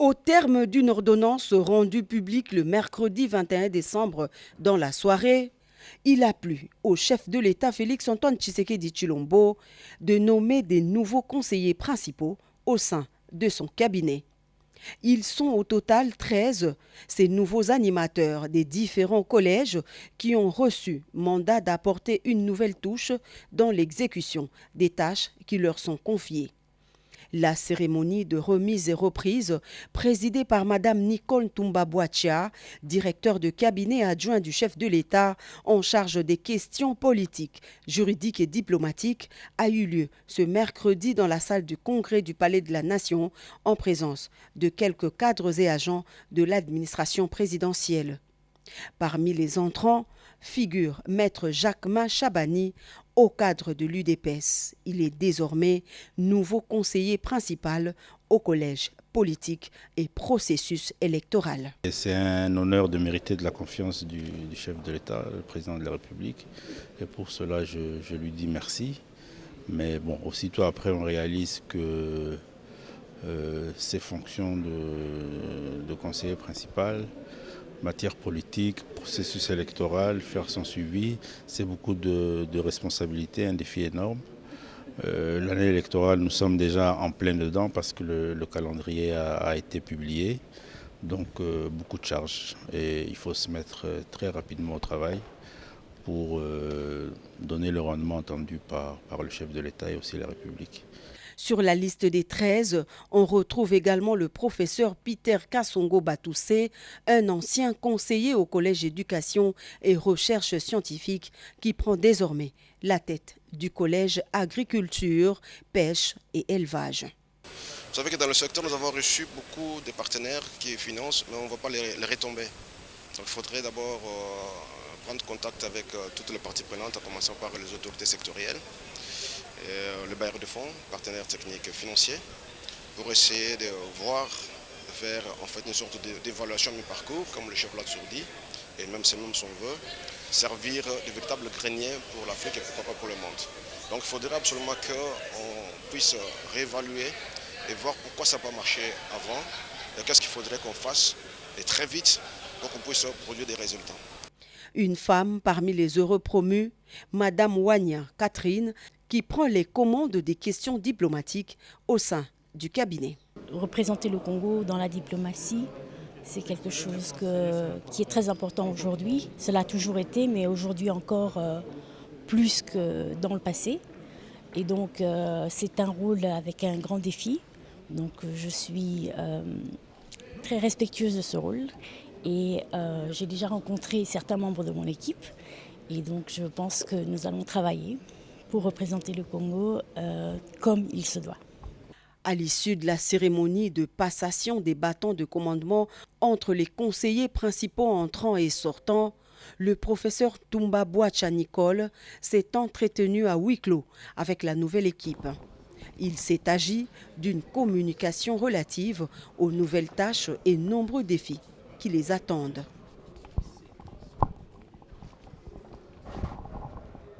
Au terme d'une ordonnance rendue publique le mercredi 21 décembre dans la soirée, il a plu au chef de l'État Félix-Antoine Tshisekedi Tshilombo de nommer des nouveaux conseillers principaux au sein de son cabinet. Ils sont au total 13, ces nouveaux animateurs des différents collèges qui ont reçu mandat d'apporter une nouvelle touche dans l'exécution des tâches qui leur sont confiées. La cérémonie de remise et reprise, présidée par Mme Nicole Ntumba-Boachia, directeur de cabinet adjoint du chef de l'État en charge des questions politiques, juridiques et diplomatiques, a eu lieu ce mercredi dans la salle du congrès du Palais de la Nation, en présence de quelques cadres et agents de l'administration présidentielle. Parmi les entrants figure Maître Jacquemin Chabani, au cadre de l'UDPS. Il est désormais nouveau conseiller principal au collège politique et processus électoral. C'est un honneur de mériter de la confiance du chef de l'État, le président de la République. Et pour cela, je lui dis merci. Mais bon, aussitôt après, on réalise que ces fonctions de conseiller principal, matière politique, processus électoral, faire son suivi, c'est beaucoup de responsabilités, un défi énorme. L'année électorale, nous sommes déjà en plein dedans parce que le calendrier a été publié. Donc beaucoup de charges et il faut se mettre très rapidement au travail pour donner le rendement attendu par le chef de l'État et aussi la République. Sur la liste des 13, on retrouve également le professeur Peter Kassongo Batoussé, un ancien conseiller au Collège éducation et recherche scientifique qui prend désormais la tête du Collège agriculture, pêche et élevage. Vous savez que dans le secteur, nous avons reçu beaucoup de partenaires qui financent, mais on ne voit pas les retombées. Donc il faudrait d'abord prendre contact avec toutes les parties prenantes, en commençant par les autorités sectorielles, le bailleur de fonds, partenaires techniques et financiers, pour essayer de voir, de faire en fait une sorte d'évaluation du parcours, comme le chef Latsur dit, et même c'est même son vœu, servir de véritable grenier pour l'Afrique et pourquoi pas pour le monde. Donc il faudrait absolument qu'on puisse réévaluer et voir pourquoi ça n'a pas marché avant et qu'est-ce qu'il faudrait qu'on fasse et très vite pour qu'on puisse produire des résultats. Une femme parmi les heureux promus, Madame Wanya Catherine, qui prend les commandes des questions diplomatiques au sein du cabinet. Représenter le Congo dans la diplomatie, c'est quelque chose qui est très important aujourd'hui. Cela a toujours été, mais aujourd'hui encore plus que dans le passé. Et donc c'est un rôle avec un grand défi. Donc je suis très respectueuse de ce rôle et j'ai déjà rencontré certains membres de mon équipe. Et donc je pense que nous allons travailler pour représenter le Congo comme il se doit. À l'issue de la cérémonie de passation des bâtons de commandement entre les conseillers principaux entrants et sortants, le professeur Ntumba-Boachia Nicole s'est entretenu à huis clos avec la nouvelle équipe. Il s'est agi d'une communication relative aux nouvelles tâches et nombreux défis qui les attendent.